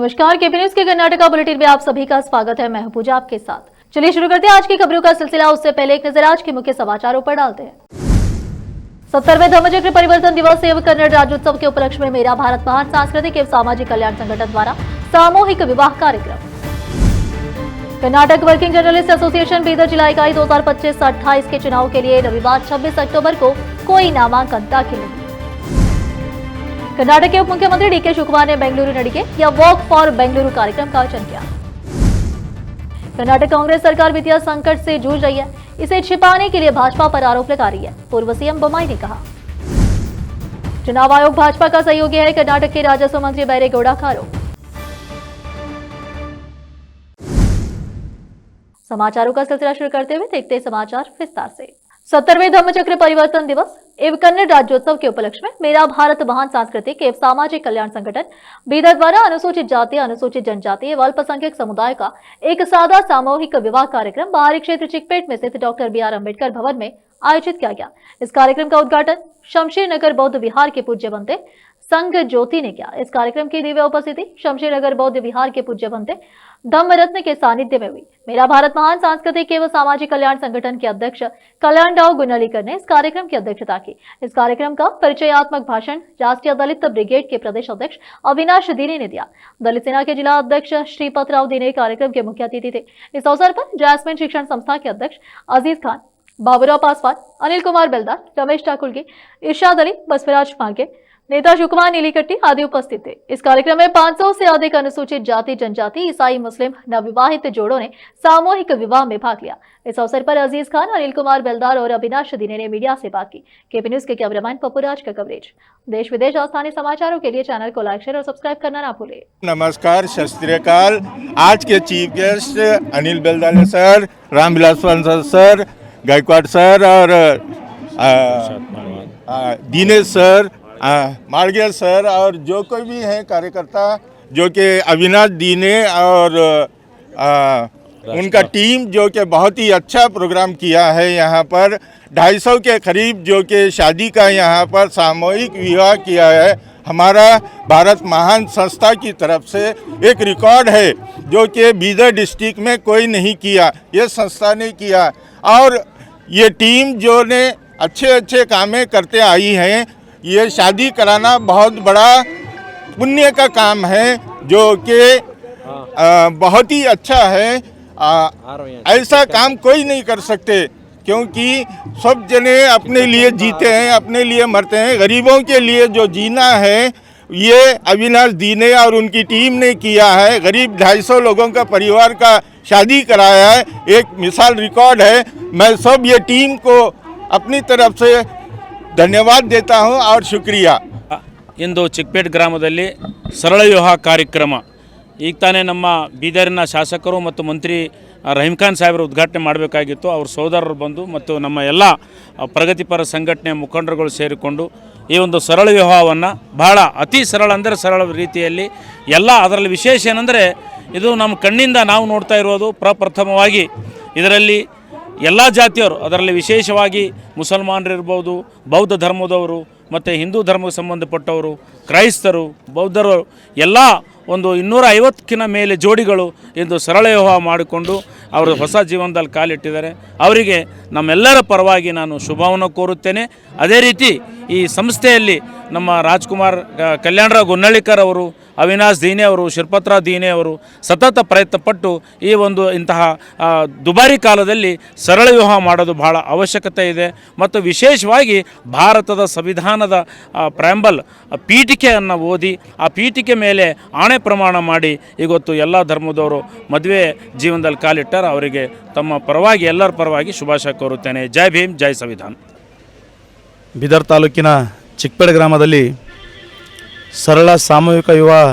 नमस्कार, KP news के Karnataka bulletin में आप सभी का स्वागत है। मैं हूं पूजा आपके साथ। चलिए शुरू करते हैं आज की खबरों का सिलसिला। उससे पहले एक नजर आज के मुख्य समाचारों पर डालते हैं। 70वें धम्मचक्र परिवर्तन दिवस एवं कन्नड़ राज्योत्सव के उपलक्ष्य में मेरा भारत महान सांस्कृतिक एवं सामाजिक कल्याण संगठन द्वारा सामूहिक विवाह कार्यक्रम। Karnataka working journalist association Bidar जिला इकाई 2025-28 के चुनाव के लिए रविवार 26 अक्टूबर को कोई नामांकन दाखिल नहीं। कर्नाटक के उप मुख्यमंत्री डीके शिवकुमार ने बेंगलुरु नडिगे या वॉक फॉर बेंगलुरु कार्यक्रम का आयोजन किया। कर्नाटक कांग्रेस सरकार वित्तीय संकट से जूझ रही है, इसे छिपाने के लिए भाजपा पर आरोप लगा रही है, पूर्व सीएम बोम्माई ने कहा। चुनाव आयोग भाजपा का सहयोगी है, कर्नाटक के राजस्व मंत्री बैरेगौड़ा का आरोप। समाचारों का सिलसिला शुरू करते हुए देखते हैं समाचार विस्तार से। 70वें धम्मचक्र परिवर्तन दिवस एवं कन्नड़ राज्योत्सव के उपलक्ष्य में मेरा भारत महान सांस्कृतिक एवं सामाजिक कल्याण संगठन बीदर द्वारा अनुसूचित जाति, अनुसूचित जनजाति एवं अल्पसंख्यक समुदाय का एक सादा सामूहिक विवाह कार्यक्रम बाहरी क्षेत्र चिकपेट में स्थित डॉक्टर बी आर अम्बेडकर भवन में आयोजित किया गया। इस कार्यक्रम का उद्घाटन शमशेर नगर बौद्ध विहार के पूज्य बनते संघ ज्योति ने किया। इस कार्यक्रम की दिव्य उपस्थिति शमशेर नगर बौद्ध विहार के पूज्य बनते धम्मरत्न के सानिध्य में हुई। मेरा भारत महान सांस्कृतिक एवं सामाजिक कल्याण संगठन के अध्यक्ष कल्याणराव गुन्नलीकर ने इस कार्यक्रम की अध्यक्षता की। इस कार्यक्रम का परिचयात्मक भाषण राष्ट्रीय दलित ब्रिगेड के प्रदेश अध्यक्ष अविनाश दीने ने दिया। दलित सेना के जिला अध्यक्ष श्रीपतराव दीने कार्यक्रम के मुख्य अतिथि थे। इस अवसर पर जैस्मिन शिक्षण संस्था के अध्यक्ष अजीज खान, बाबूराव पासवान, अनिल कुमार बेलदार, रमेश ठाकुरगी, इरशाद अली, बसवराज मांगे, नेता शिवकुमार नीलीकट्टी आदि उपस्थित थे। इस कार्यक्रम में 500 से अधिक अनुसूचित जाति, जनजाति, ईसाई, मुस्लिम नवविवाहित जोड़ों ने सामूहिक विवाह में भाग लिया। इस अवसर पर अजीज खान, अनिल कुमार बेलदार और अविनाश दीने ने मीडिया से बात की। केपी न्यूज के कैमरामैन पप्पूराज का कवरेज। देश विदेश और स्थानीय समाचारों के लिए चैनल को लाइक, शेयर और सब्सक्राइब करना ना भूलें। नमस्कार, सत श्री अकाल। आज के chief guest Anil Beldar sir, Ramvilas sir, Gaikwad sir और दिनेश सर, मार्गे सर और जो कोई भी है कार्यकर्ता, जो कि अविनाश दीने और उनका टीम जो कि बहुत ही अच्छा प्रोग्राम किया है। यहाँ पर 250 के करीब जो कि शादी का यहाँ पर सामूहिक विवाह किया है। हमारा भारत महान संस्था की तरफ से एक रिकॉर्ड है जो कि बीदर डिस्ट्रिक्ट में कोई नहीं किया, ये संस्था ने किया। और ये टीम जो ने अच्छे कामें करते आई हैं, ये शादी कराना बहुत बड़ा पुण्य का काम है जो कि बहुत ही अच्छा है। ऐसा काम कोई नहीं कर सकते, क्योंकि सब जने अपने लिए जीते हैं, अपने लिए मरते हैं। गरीबों के लिए जो जीना है ये अविनाश दीने और उनकी टीम ने किया है। गरीब 250 लोगों का परिवार का शादी कराया है, एक मिसाल रिकॉर्ड है। मैं सब ये टीम को अपनी तरफ से ಧನ್ಯವಾದ देता हूं और शुक्रिया। ಇಂದು ಚಿಕ್ಕಪೇಟೆ ಗ್ರಾಮದಲ್ಲಿ ಸರಳ ವಿವಾಹ ಕಾರ್ಯಕ್ರಮ ಈಗ ತಾನೇ ನಮ್ಮ ಬೀದರಿನ ಶಾಸಕರು ಮತ್ತು ಮಂತ್ರಿ ರಹೀಂ ಖಾನ್ ಸಾಹೇಬರು ಉದ್ಘಾಟನೆ ಮಾಡಬೇಕಾಗಿತ್ತು. ಅವ್ರ ಸೋದರರು ಬಂದು ಮತ್ತು ನಮ್ಮ ಎಲ್ಲ ಪ್ರಗತಿಪರ ಸಂಘಟನೆಯ ಮುಖಂಡರುಗಳು ಸೇರಿಕೊಂಡು ಈ ಒಂದು ಸರಳ ವಿವಾಹವನ್ನು ಬಹಳ ಅತಿ ಸರಳ ಅಂದರೆ ಸರಳ ರೀತಿಯಲ್ಲಿ ಎಲ್ಲ, ಅದರಲ್ಲಿ ವಿಶೇಷ ಏನಂದರೆ ಇದು ನಮ್ಮ ಕಣ್ಣಿಂದ ನಾವು ನೋಡ್ತಾ ಇರೋದು ಪ್ರಪ್ರಥಮವಾಗಿ ಇದರಲ್ಲಿ ಎಲ್ಲ ಜಾತಿಯವರು, ಅದರಲ್ಲಿ ವಿಶೇಷವಾಗಿ ಮುಸಲ್ಮಾನರಿರ್ಬೋದು, ಬೌದ್ಧ ಧರ್ಮದವರು ಮತ್ತು ಹಿಂದೂ ಧರ್ಮಕ್ಕೆ ಸಂಬಂಧಪಟ್ಟವರು, ಕ್ರೈಸ್ತರು, ಬೌದ್ಧರು ಎಲ್ಲ ಒಂದು 250ಕ್ಕಿಂತ ಮೇಲೆ ಜೋಡಿಗಳು ಇಂದು ಸರಳ ವಿವಾಹ ಮಾಡಿಕೊಂಡು ಅವರು ಹೊಸ ಜೀವನದಲ್ಲಿ ಕಾಲಿಟ್ಟಿದ್ದಾರೆ. ಅವರಿಗೆ ನಮ್ಮೆಲ್ಲರ ಪರವಾಗಿ ನಾನು ಶುಭವನ್ನು ಕೋರುತ್ತೇನೆ. ಅದೇ ರೀತಿ ಈ ಸಂಸ್ಥೆಯಲ್ಲಿ ನಮ್ಮ ರಾಜ್ಕುಮಾರ್ ಕಲ್ಯಾಣರಾವ್ ಗುನ್ನಳ್ಳಿಕರ್ ಅವರು, ಅವಿನಾಶ್ ದೀನೆ ಅವರು, ಶಿರ್ಪತ್ರಾವ್ ದೀನೆ ಅವರು ಸತತ ಪ್ರಯತ್ನಪಟ್ಟು ಈ ಒಂದು ಇಂತಹ ದುಬಾರಿ ಕಾಲದಲ್ಲಿ ಸರಳ ವಿವಾಹ ಮಾಡೋದು ಬಹಳ ಅವಶ್ಯಕತೆ ಇದೆ. ಮತ್ತು ವಿಶೇಷವಾಗಿ ಭಾರತದ ಸಂವಿಧಾನದ ಪ್ರ್ಯಾಂಬಲ್ ಪೀಠಿಕೆಯನ್ನು ಓದಿ ಆ ಪೀಠಿಕೆ ಮೇಲೆ ಆಣೆ ಪ್ರಮಾಣ ಮಾಡಿ ಇವತ್ತು ಎಲ್ಲ ಧರ್ಮದವರು ಮದುವೆ ಜೀವನದಲ್ಲಿ ಕಾಲಿಟ್ಟರೆ ಅವರಿಗೆ ತಮ್ಮ ಪರವಾಗಿ ಎಲ್ಲರ ಪರವಾಗಿ ಶುಭಾಶಯ ಕೋರುತ್ತೇನೆ. ಜೈ ಭೀಮ್, ಜೈ ಸಂವಿಧಾನ್. ಬೀದರ್ ತಾಲೂಕಿನ ಚಿಕ್ಕಪೇಟೆ ಗ್ರಾಮದಲ್ಲಿ ಸರಳ ಸಾಮೂಹಿಕ ವಿವಾಹ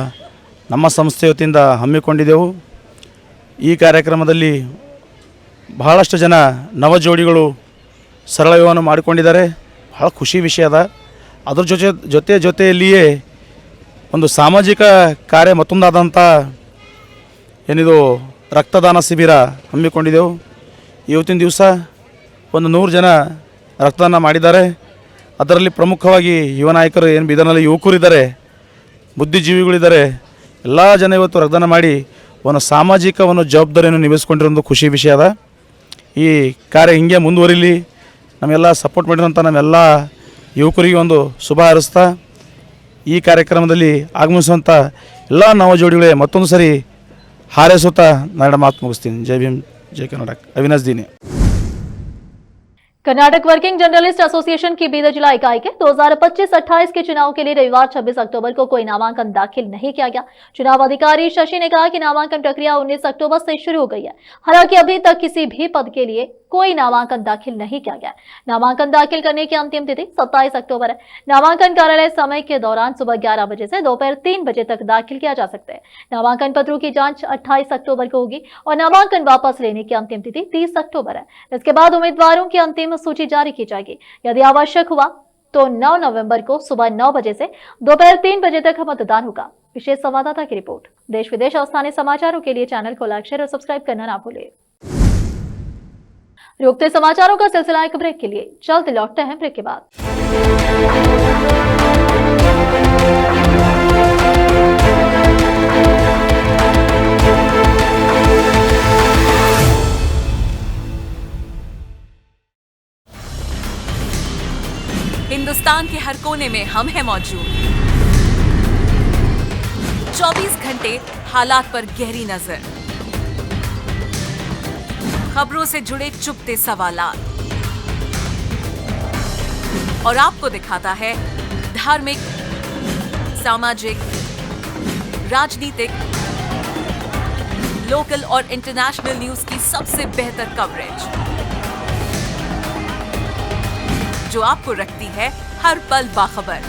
ನಮ್ಮ ಸಂಸ್ಥೆ ವತಿಯಿಂದ ಹಮ್ಮಿಕೊಂಡಿದ್ದೆವು. ಈ ಕಾರ್ಯಕ್ರಮದಲ್ಲಿ ಬಹಳಷ್ಟು ಜನ ನವ ಜೋಡಿಗಳು ಸರಳ ವಿವಾಹವನ್ನು ಮಾಡಿಕೊಂಡಿದ್ದಾರೆ. ಬಹಳ ಖುಷಿ ವಿಷಯ ಅದ. ಅದ್ರ ಜೊತೆಯಲ್ಲಿಯೇ ಒಂದು ಸಾಮಾಜಿಕ ಕಾರ್ಯ ಮತ್ತೊಂದಾದಂಥ ಏನಿದು ರಕ್ತದಾನ ಶಿಬಿರ ಹಮ್ಮಿಕೊಂಡಿದ್ದೆವು. ಇವತ್ತಿನ ದಿವಸ ಒಂದು 100 ಜನ ರಕ್ತದಾನ ಮಾಡಿದ್ದಾರೆ. ಅದರಲ್ಲಿ ಪ್ರಮುಖವಾಗಿ ಯುವ ನಾಯಕರು ಏನು ಬೀದರ್ನಲ್ಲಿ ಯುವಕರಿದ್ದಾರೆ, ಬುದ್ಧಿಜೀವಿಗಳಿದ್ದಾರೆ. ಎಲ್ಲ ಜನ ಇವತ್ತು ರಕ್ತದಾನ ಮಾಡಿ ಒಂದು ಸಾಮಾಜಿಕ ಒಂದು ಜವಾಬ್ದಾರಿಯನ್ನು ನಿಭಾಯಿಸ್ಕೊಂಡಿರೋ ಒಂದು ಖುಷಿ ವಿಷಯ ಅದ. ಈ ಕಾರ್ಯ ಹಿಂಗೆ ಮುಂದುವರಿಲಿ, ನಮ್ಮೆಲ್ಲ ಸಪೋರ್ಟ್ ಮಾಡಿರೋಂಥ ನಮ್ಮೆಲ್ಲ ಯುವಕರಿಗೆ ಒಂದು ಶುಭ ಹಾರೈಸ್ತಾ ಈ ಕಾರ್ಯಕ್ರಮದಲ್ಲಿ ಆಗಮಿಸುವಂಥ ಎಲ್ಲ ನವ ಜೋಡಿಗಳೇ ಮತ್ತೊಂದು ಸರಿ ಹಾರೈಸುತ್ತಾ ನನ್ನ ಮಾತು ಮುಗಿಸ್ತೀನಿ. ಜೈ ಭೀಮ್, जय कर्नाटक। अविनाश दीने। कर्नाटक वर्किंग जर्नलिस्ट एसोसिएशन की बीदर जिला इकाई के 2025-28 के चुनाव के लिए रविवार 26 अक्टूबर को कोई नामांकन दाखिल नहीं किया गया। चुनाव अधिकारी शशि ने कहा कि नामांकन प्रक्रिया 19 अक्टूबर से शुरू हो गई है। हालांकि अभी तक किसी भी पद के लिए कोई नामांकन दाखिल नहीं किया गया। नामांकन दाखिल करने की अंतिम तिथि 27 अक्टूबर है। नामांकन कार्यालय समय के दौरान सुबह 11 बजे से दोपहर 3 बजे तक दाखिल किया जा सकता है। नामांकन पत्रों की जांच 28 अक्टूबर को होगी और नामांकन वापस लेने की अंतिम तिथि 30 अक्टूबर है। इसके बाद उम्मीदवारों की अंतिम सूची जारी की जाएगी। यदि आवश्यक हुआ तो 9 नवंबर को सुबह 9 बजे से दोपहर 3 बजे तक मतदान होगा। विशेष संवाददाता की रिपोर्ट। देश विदेश और स्थानीय समाचारों के लिए चैनल को लाइक, शेयर और सब्सक्राइब करना ना भूलें। रुकते समाचारों का सिलसिला एक ब्रेक के लिए, जल्द लौटते हैं ब्रेक के बाद। हिंदुस्तान के हर कोने में हम हैं मौजूद। 24 घंटे हालात पर गहरी नजर, खबरों से जुड़े चुपते सवालात और आपको दिखाता है धार्मिक, सामाजिक, राजनीतिक, लोकल और इंटरनेशनल न्यूज की सबसे बेहतर कवरेज जो आपको रखती है हर पल बाखबर।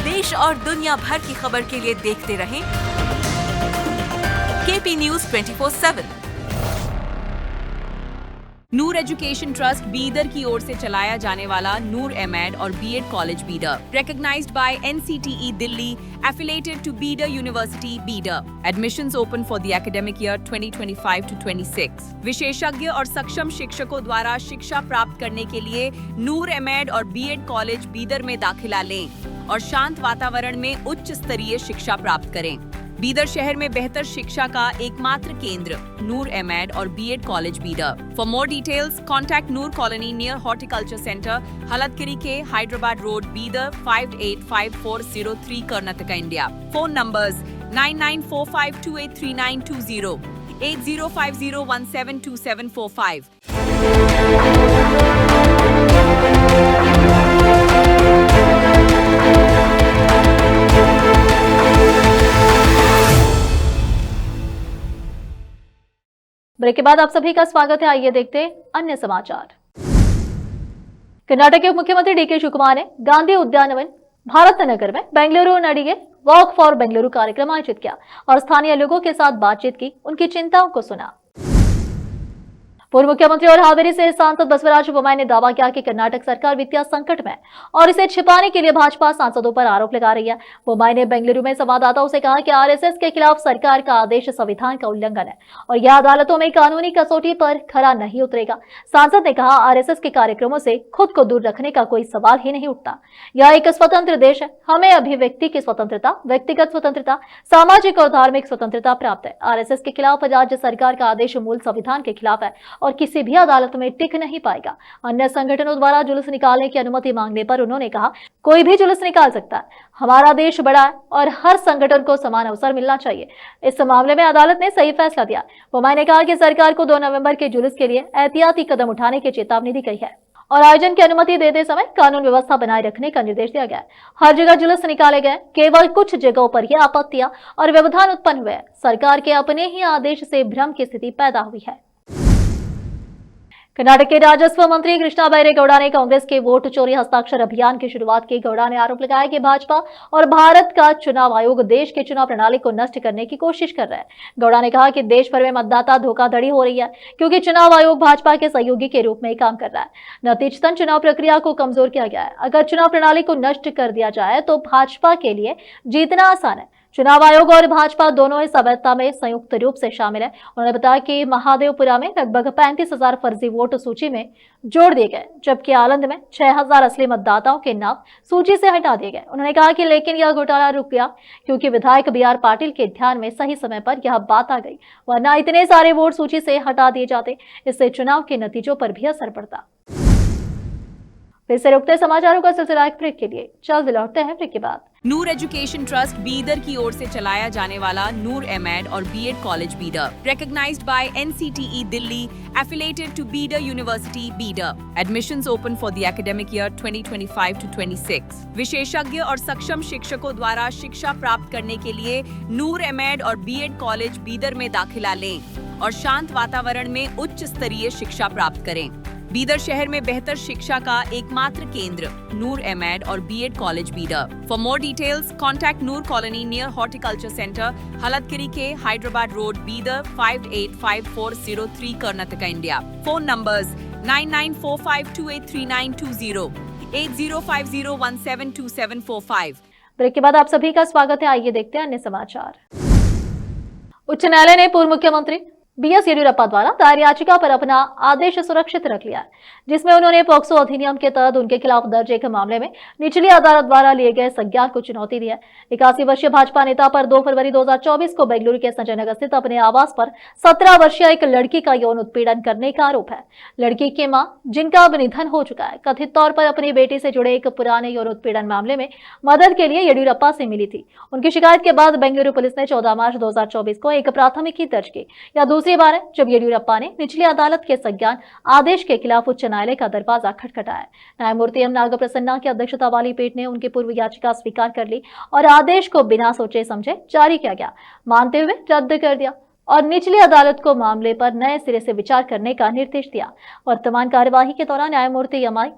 देश और दुनिया भर की खबर के लिए देखते रहें KP news 24/7। Noor education trust Bidar की ओर से चलाया जाने वाला नूर एमएड और BEd college Bidar, recognized by NCTE Delhi, affiliated to Bidar University, Bidar. Admissions open for the academic year 2025 to 26. विशेषज्ञ और सक्षम शिक्षकों द्वारा शिक्षा प्राप्त करने के लिए नूर एमएड और बीएड कॉलेज बीदर में दाखिला लें और शांत वातावरण में उच्च स्तरीय शिक्षा प्राप्त करें। बीदर शहर में बेहतर शिक्षा का एकमात्र केंद्र नूर एमएड और BEd college Bidar. For more details contact Noor colony near horticulture centre, Haladgiri के Hyderabad road, Bidar 585403 Karnataka, India. Phone numbers 9945283920, 8050172745। Break के बाद आप सभी का स्वागत है। आइए देखते हैं अन्य समाचार। कर्नाटक के उप मुख्यमंत्री डीके शिवकुमार ने गांधी उद्यानवन भारत नगर में बेंगलुरु नडिगे वॉक फॉर बेंगलुरु कार्यक्रम आयोजित किया और स्थानीय लोगों के साथ बातचीत की, उनकी चिंताओं को सुना। पूर्व मुख्यमंत्री और हावेरी से सांसद बसवराज बोम्मई ने दावा किया कि कर्नाटक सरकार वित्तीय संकट में और इसे छिपाने के लिए भाजपा सांसदों पर आरोप लगा रही है। बोम्मई ने बेंगलुरु में संवाददाताओं से कहा कि आरएसएस के खिलाफ सरकार का आदेश संविधान का उल्लंघन है और यह अदालतों में कानूनी कसौटी पर खरा नहीं उतरेगा। सांसद ने कहा, आरएसएस के कार्यक्रमों से खुद को दूर रखने का कोई सवाल ही नहीं उठता। यह एक स्वतंत्र देश है, हमें अभिव्यक्ति की स्वतंत्रता, व्यक्तिगत स्वतंत्रता, सामाजिक और धार्मिक स्वतंत्रता प्राप्त है। आरएसएस के खिलाफ राज्य सरकार का आदेश मूल संविधान के खिलाफ है और किसी भी अदालत में टिक नहीं पाएगा। अन्य संगठनों द्वारा जुलूस निकालने की अनुमति मांगने पर उन्होंने कहा, कोई भी जुलूस निकाल सकता है, हमारा देश बड़ा है और हर संगठन को समान अवसर मिलना चाहिए। इस मामले में अदालत ने सही फैसला दिया। बोम्मई ने कहा कि सरकार को 2 नवंबर के जुलूस के लिए एहतियाती कदम उठाने की चेतावनी दी गई है और आयोजन की अनुमति देते समय कानून व्यवस्था बनाए रखने का निर्देश दिया गया है। हर जगह जुलूस निकाले गए, केवल कुछ जगहों पर ही आपत्तियां और व्यवधान उत्पन्न हुए। सरकार के अपने ही आदेश से भ्रम की स्थिति पैदा हुई है। कर्नाटक के राजस्व मंत्री कृष्णा बैरेगौड़ा ने कांग्रेस के वोट चोरी हस्ताक्षर अभियान की शुरुआत की। गौड़ा ने आरोप लगाया कि भाजपा और भारत का चुनाव आयोग देश के चुनाव प्रणाली को नष्ट करने की कोशिश कर रहा है। गौड़ा ने कहा कि देश भर में मतदाता धोखाधड़ी हो रही है क्योंकि चुनाव आयोग भाजपा के सहयोगी के रूप में काम कर रहा है। नतीजतन चुनाव प्रक्रिया को कमजोर किया गया है। अगर चुनाव प्रणाली को नष्ट कर दिया जाए तो भाजपा के लिए जीतना आसान है। चुनाव आयोग और भाजपा दोनों इस अवैधता में संयुक्त रूप से शामिल है। उन्होंने बताया कि महादेवपुरा में लगभग 35,000 फर्जी वोट सूची में जोड़ दिए गए, जबकि आलंद में 6,000 असली मतदाताओं के नाम सूची से हटा दिए गए। उन्होंने कहा कि लेकिन यह घोटाला रुक गया क्योंकि विधायक BR पाटिल के ध्यान में सही समय पर यह बात आ गई, वरना इतने सारे वोट सूची से हटा दिए जाते। इससे चुनाव के नतीजों पर भी असर पड़ता। फिर से रुकते समाचारों का सिलसिला एक ब्रेक के लिए, जल्द लौटते हैं ब्रेक के बाद। नूर एजुकेशन ट्रस्ट बीदर की ओर से चलाया जाने वाला नूर एमएड और BEd college Bidar, recognized by NCTE Delhi, affiliated to Bidar university Bidar. Admissions open for the academic year 2025 to 26. विशेषज्ञ और सक्षम शिक्षकों द्वारा शिक्षा प्राप्त करने के लिए नूर एमएड और बीएड कॉलेज बीदर में दाखिला लें और शांत वातावरण में उच्च स्तरीय शिक्षा प्राप्त करें। बीदर शहर में बेहतर शिक्षा का एकमात्र केंद्र नूर एमएड और BEd college Bidar. For more details contact Noor colony near horticulture centre, Haladgiri के Hyderabad road, Bidar 585403 Karnataka, India. Phone numbers 9945283920, 8050172745। Break के बाद आप सभी का स्वागत है। आइए देखते हैं अन्य समाचार। उच्च न्यायालय ने पूर्व मुख्यमंत्री BS येडियुरप्पा द्वारा दायर याचिका पर अपना आदेश सुरक्षित रख लिया है, जिसमें उन्होंने पॉक्सो अधिनियम के तहत उनके खिलाफ दर्ज एक मामले में निचली अदालत द्वारा लिए गए संज्ञान को चुनौती दी है। 81 वर्षीय भाजपा नेता पर 2 फरवरी 2024 को बेंगलुरु के संजय नगर स्थित अपने आवास पर 17 वर्षीय एक लड़की का यौन उत्पीड़न करने का आरोप है। लड़की की मां, जिनका अब निधन हो चुका है, कथित तौर पर अपनी बेटी से जुड़े एक पुराने यौन उत्पीड़न मामले में मदद के लिए येडियुरप्पा से मिली थी। उनकी शिकायत के बाद बेंगलुरु पुलिस ने 14 मार्च 2024 को एक प्राथमिकी दर्ज की। यह दूसरी बार है जब येडियुरप्पा ने निचली अदालत के संज्ञान आदेश के खिलाफ उच्च न्यायालय का दरवाजा खटखटाया। न्यायमूर्ति M नागप्रसन्ना की अध्यक्षता वाली पीठ ने उनकी पूर्व याचिका स्वीकार कर ली और आदेश को बिना सोचे समझे जारी किया गया, मानते हुए रद्द कर दिया और निचली अदालत को मामले पर नए सिरे से विचार करने का निर्देश दिया। वर्तमान कार्यवाही के दौरान न्यायमूर्ति MI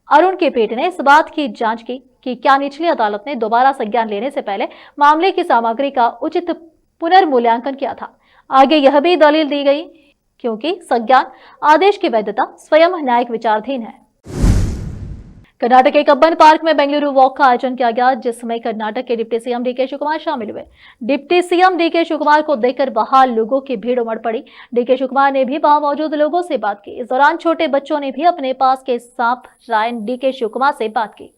अरुण की पीठ ने इस बात की जांच की कि क्या निचली अदालत ने दोबारा संज्ञान लेने से पहले मामले की सामग्री का उचित पुनर्मूल्यांकन किया था। आगे यह भी दलील दी गई क्योंकि संज्ञान आदेश की वैधता स्वयं न्यायिक विचाराधीन है। कर्नाटक के कब्बन पार्क में बेंगलुरु वॉक का आयोजन किया गया, जिसमें कर्नाटक के डिप्टी CM DK शिवकुमार शामिल हुए। डिप्टी CM DK शिवकुमार को देखकर वहां लोगों की भीड़ उमड़ पड़ी। DK शिवकुमार ने भी वहां मौजूद लोगों से बात की। इस दौरान छोटे बच्चों ने भी अपने पास के सांप रायन DK शिवकुमार से बात की।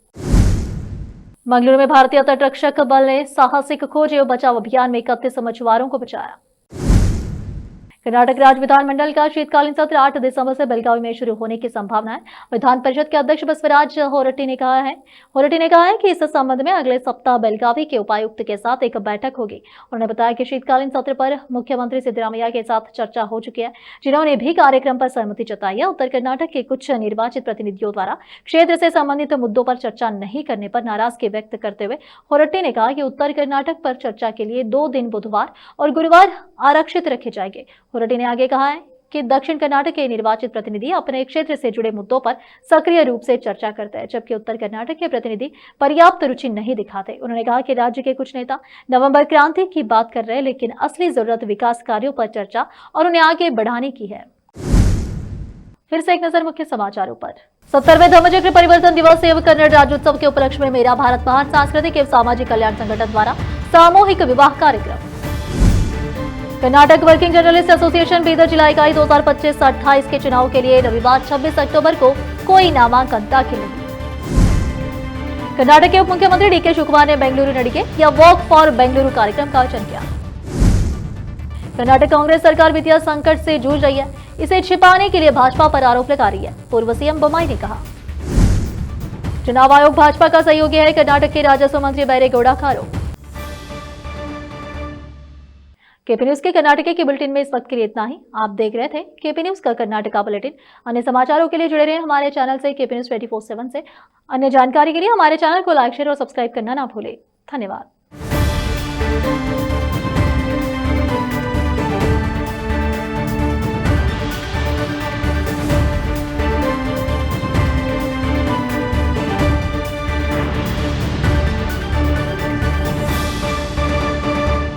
मंगलुरु में भारतीय तटरक्षक बल ने साहसिक खोज एवं बचाव अभियान में 31 मछुआरों को बचाया। कर्नाटक राज्य विधानमंडल का शीतकालीन सत्र 8 दिसंबर से बेलगावी में शुरू होने की संभावना है। विधान परिषद के अध्यक्ष बसवराज होरटी ने कहा है कि इस संबंध में अगले सप्ताह बेलगावी के उपायुक्त के साथ एक बैठक होगी। उन्होंने बताया कि शीतकालीन सत्र पर मुख्यमंत्री सिद्धरामैया के साथ चर्चा हो चुकी है, जिन्होंने भी कार्यक्रम पर सहमति जताई है। उत्तर कर्नाटक के कुछ निर्वाचित प्रतिनिधियों द्वारा क्षेत्र से संबंधित मुद्दों पर चर्चा नहीं करने पर नाराजगी व्यक्त करते हुए होरटी ने कहा कि उत्तर कर्नाटक पर चर्चा के लिए 2 दिन बुधवार और गुरुवार आरक्षित रखे जाएंगे। होरटी ने आगे कहा है कि दक्षिण कर्नाटक के निर्वाचित प्रतिनिधि अपने क्षेत्र से जुड़े मुद्दों पर सक्रिय रूप से चर्चा करते हैं, जबकि उत्तर कर्नाटक के प्रतिनिधि पर्याप्त रुचि नहीं दिखाते। उन्होंने कहा कि राज्य के कुछ नेता नवंबर क्रांति की बात कर रहे हैं, लेकिन असली जरूरत विकास कार्यों पर चर्चा और उन्हें आगे बढ़ाने की है। फिर से एक नजर मुख्य समाचारों पर। 70वें धम्मचक्र परिवर्तन दिवस एवं कन्नड़ राज्योत्सव के उपलक्ष्य में मेरा भारत महान सांस्कृतिक एवं सामाजिक कल्याण संगठन द्वारा सामूहिक विवाह कार्यक्रम। Karnataka working journalist association Bidar जिला इकाई 2025-28 के चुनाव के लिए रविवार 26 अक्टूबर को कोई नामांकन दाखिल नहीं। कर्नाटक के उप मुख्यमंत्री DK शिवकुमार ने बेंगलुरु नडिगे या वॉक फॉर बेंगलुरु कार्यक्रम का आयोजन किया। कर्नाटक कांग्रेस सरकार वित्तीय संकट से जूझ रही है, इसे छिपाने के लिए भाजपा पर आरोप लगा रही है, पूर्व CM बोम्माई ने कहा। चुनाव आयोग भाजपा का सहयोगी है, कर्नाटक के राजस्व मंत्री बैरेगौड़ा का आरोप। केपी न्यूज के कर्नाटक की बुलेटिन में इस वक्त के लिए इतना ही। आप देख रहे थे केपी न्यूज का कर्नाटका बुलेटिन। अन्य समाचारों के लिए जुड़े रहे हमारे चैनल से, केपी न्यूज 24/7 से। अन्य जानकारी के लिए हमारे चैनल को लाइक, शेयर और सब्सक्राइब करना ना भूलें। धन्यवाद।